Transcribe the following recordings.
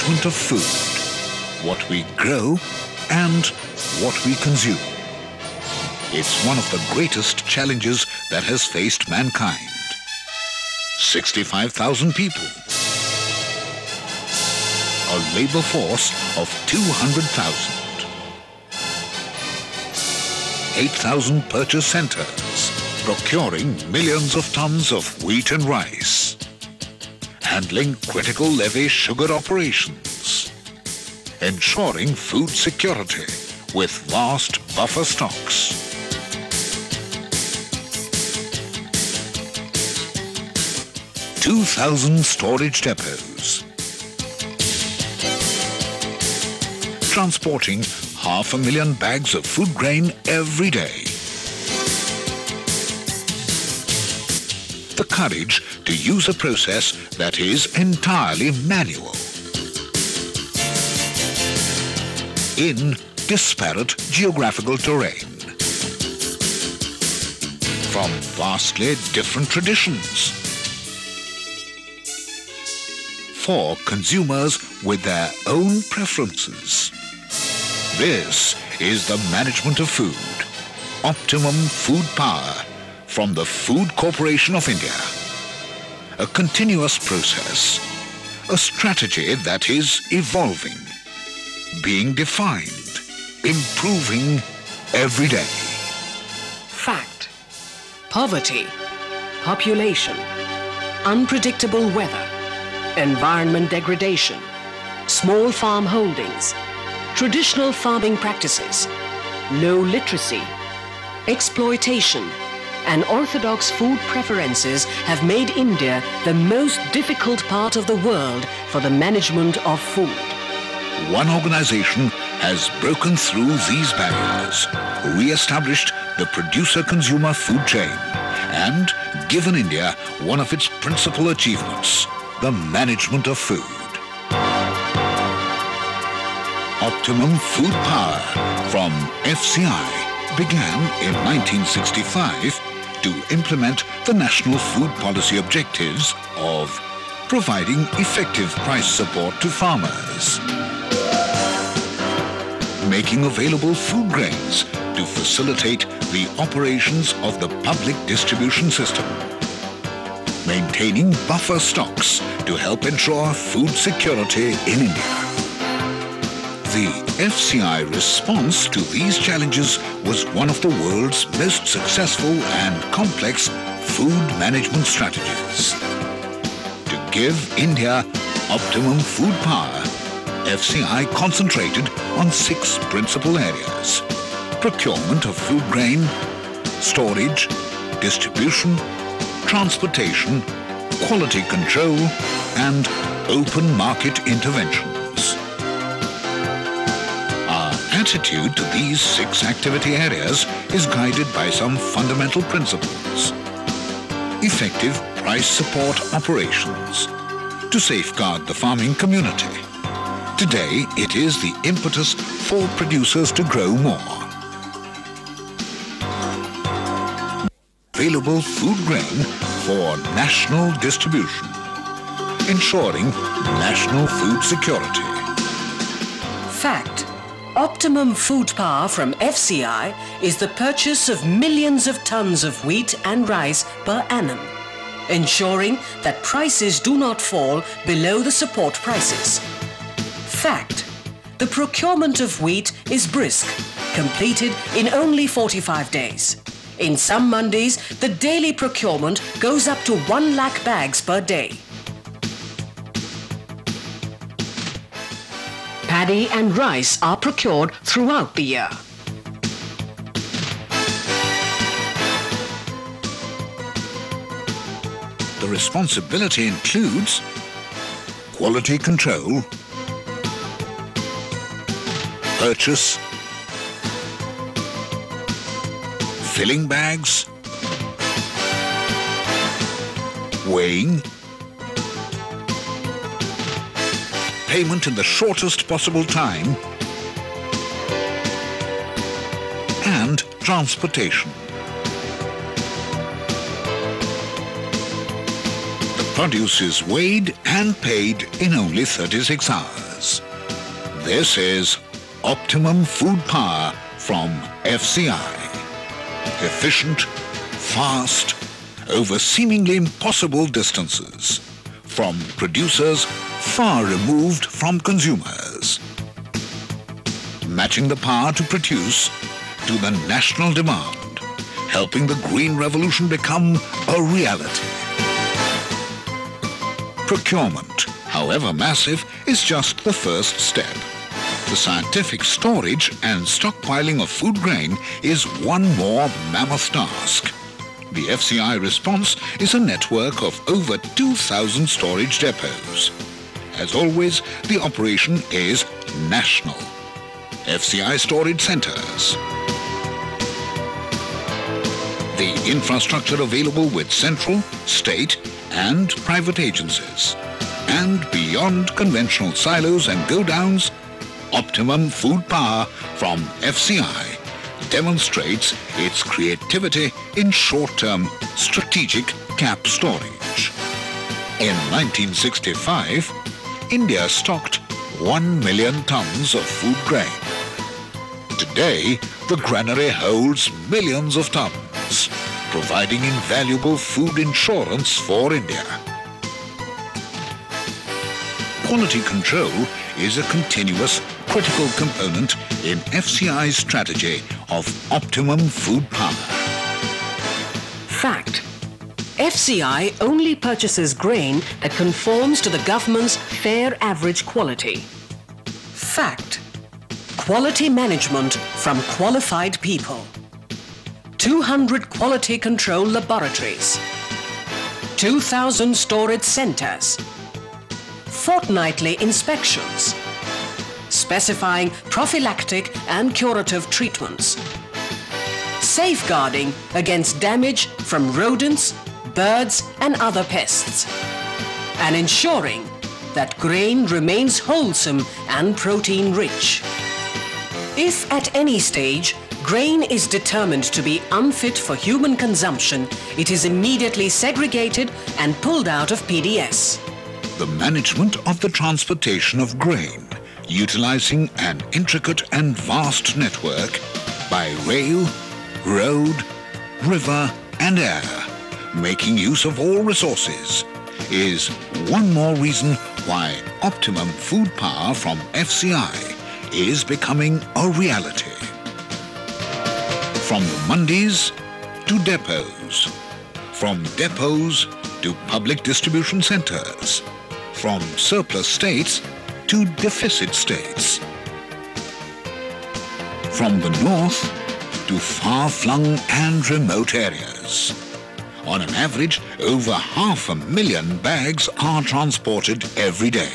management of food, what we grow and what we consume. It's one of the greatest challenges that has faced mankind. 65,000 people, a labor force of 200,000, 8,000 purchase centers, procuring millions of tons of wheat and rice, handling critical levy sugar operations, ensuring food security with vast buffer stocks. (2,000 storage depots, transporting 500,000 bags of food grain every day. The courage to use a process that is entirely manual in disparate geographical terrain, from vastly different traditions, for consumers with their own preferences. This is the management of food, optimum food power from the Food Corporation of India. A continuous process, a strategy that is evolving, being defined, improving every day. Fact: poverty, population, unpredictable weather, environment degradation, small farm holdings, traditional farming practices, low literacy, exploitation, and orthodox food preferences have made India the most difficult part of the world for the management of food. One organization has broken through these barriers, re-established the producer-consumer food chain, and given India one of its principal achievements, the management of food. Optimum Food Power from FCI began in 1965 to implement the national food policy objectives of providing effective price support to farmers, making available food grains to facilitate the operations of the public distribution system, maintaining buffer stocks to help ensure food security in India. The FCI response to these challenges was one of the world's most successful and complex food management strategies. To give India optimum food power, FCI concentrated on 6 principal areas: procurement of food grain, storage, distribution, transportation, quality control, and open market interventions. Our attitude to these 6 activity areas is guided by some fundamental principles. Effective price support operations to safeguard the farming community. Today, it is the impetus for producers to grow more. Available food grain for national distribution, ensuring national food security. Fact: optimum food power from FCI is the purchase of millions of tons of wheat and rice per annum, ensuring that prices do not fall below the support prices. Fact: the procurement of wheat is brisk, completed in only 45 days. In some mandis, the daily procurement goes up to 1 lakh bags per day. Paddy and rice are procured throughout the year. The responsibility includes quality control, purchase, filling bags, weighing, payment in the shortest possible time, and transportation. The produce is weighed and paid in only 36 hours. This is Optimum Food Power from FCI. Efficient, fast, over seemingly impossible distances, from producers far removed from consumers. Matching the power to produce to the national demand, helping the green revolution become a reality. Procurement, however massive, is just the first step. The scientific storage and stockpiling of food grain is one more mammoth task. The FCI response is a network of over 2,000 storage depots. As always, the operation is national. FCI storage centres. The infrastructure available with central, state and private agencies. And beyond conventional silos and go-downs, Optimum Food Power from FCI demonstrates its creativity in short-term strategic cap storage. In 1965, India stocked 1 million tons of food grain. Today, the granary holds millions of tons, providing invaluable food insurance for India. Quality control is a continuous, critical component in FCI's strategy of optimum food power. Fact: FCI only purchases grain that conforms to the government's fair average quality. Fact: quality management from qualified people. 200 quality control laboratories. 2,000 storage centers. Fortnightly inspections. Specifying prophylactic and curative treatments. Safeguarding against damage from rodents, birds and other pests. And ensuring that grain remains wholesome and protein-rich. If at any stage grain is determined to be unfit for human consumption, it is immediately segregated and pulled out of PDS. The management of the transportation of grain, utilizing an intricate and vast network by rail, road, river and air, making use of all resources, is one more reason why Optimum Food Power from FCI is becoming a reality. From the mandis to depots, from depots to public distribution centers, from surplus states to deficit states, from the north to far-flung and remote areas. On an average, over 500,000 bags are transported every day.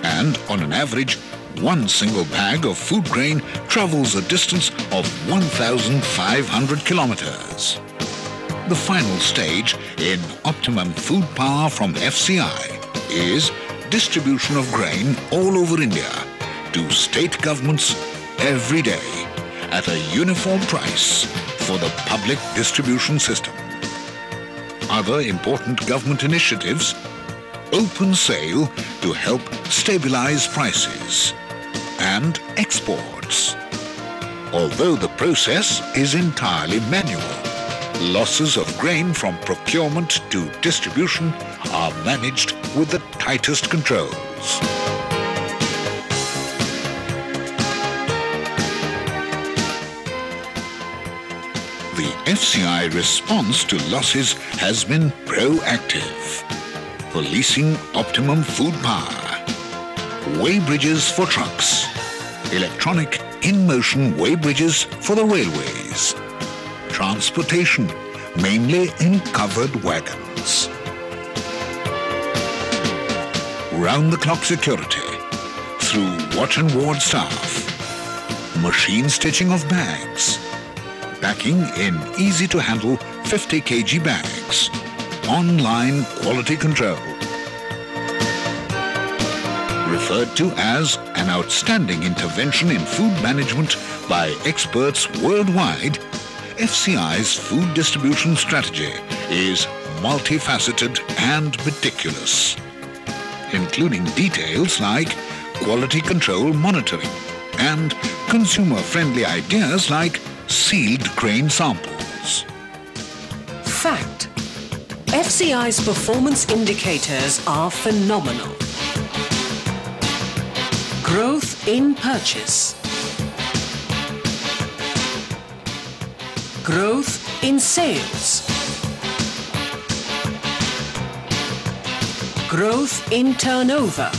And on an average, one single bag of food grain travels a distance of 1,500 kilometers. The final stage in Optimum Food Power from FCI is distribution of grain all over India to state governments every day at a uniform price for the public distribution system. Other important government initiatives: open sale to help stabilize prices, and exports. Although the process is entirely manual, losses of grain from procurement to distribution are managed with the tightest controls. The FCI response to losses has been proactive. Policing optimum food power. Weighbridges for trucks. Electronic in-motion weighbridges for the railways. Transportation, mainly in covered wagons. Round-the-clock security through watch and ward staff. Machine stitching of bags. Packing in easy-to-handle 50 kg bags. Online quality control. Referred to as an outstanding intervention in food management by experts worldwide, FCI's food distribution strategy is multifaceted and meticulous, including details like quality control monitoring, and consumer-friendly ideas like sealed grain samples. Fact: FCI's performance indicators are phenomenal. Growth in purchase. Growth in sales. Growth in turnover.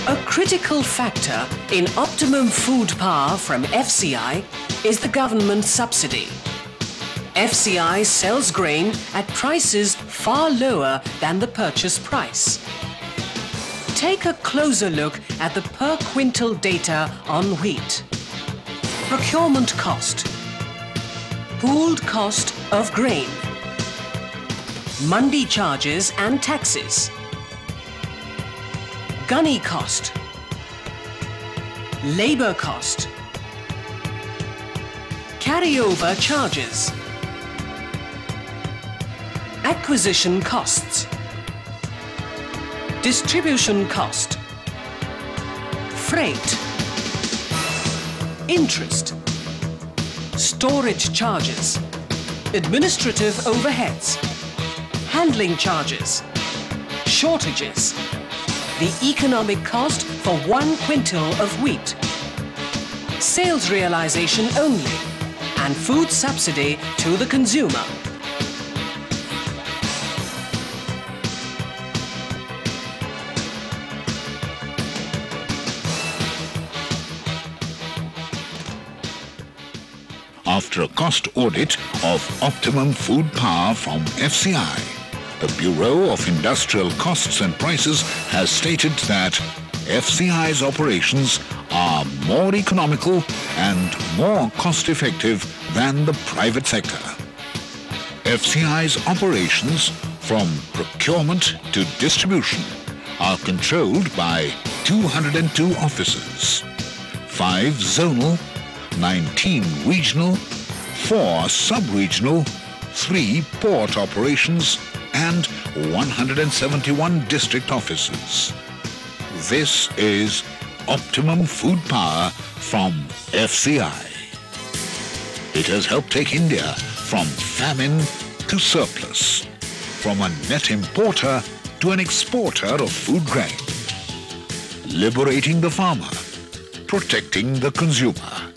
A critical factor in optimum food power from FCI is the government subsidy. FCI sells grain at prices far lower than the purchase price. Take a closer look at the per quintal data on wheat. Procurement cost. Pooled cost of grain. Mandi charges and taxes. Gunny cost. Labour cost. Carryover charges. Acquisition costs. Distribution cost. Freight. Interest. Storage charges. Administrative overheads. Handling charges. Shortages. The economic cost for 1 quintal of wheat. Sales realization only, and food subsidy to the consumer. After a cost audit of optimum food power from FCI, the Bureau of Industrial Costs and Prices has stated that FCI's operations are more economical and more cost-effective than the private sector. FCI's operations from procurement to distribution are controlled by 202 officers, 5 zonal, 19 regional, 4 sub-regional, 3 port operations, and 171 district offices. This is optimum food power from FCI. It has helped take India from famine to surplus, from a net importer to an exporter of food grain, liberating the farmer, protecting the consumer,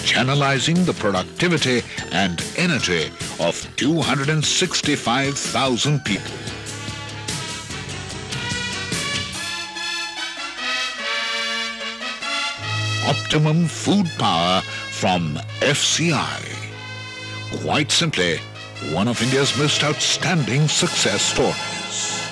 channelizing the productivity and energy of 265,000 people. Optimum food power from FCI. Quite simply, one of India's most outstanding success stories.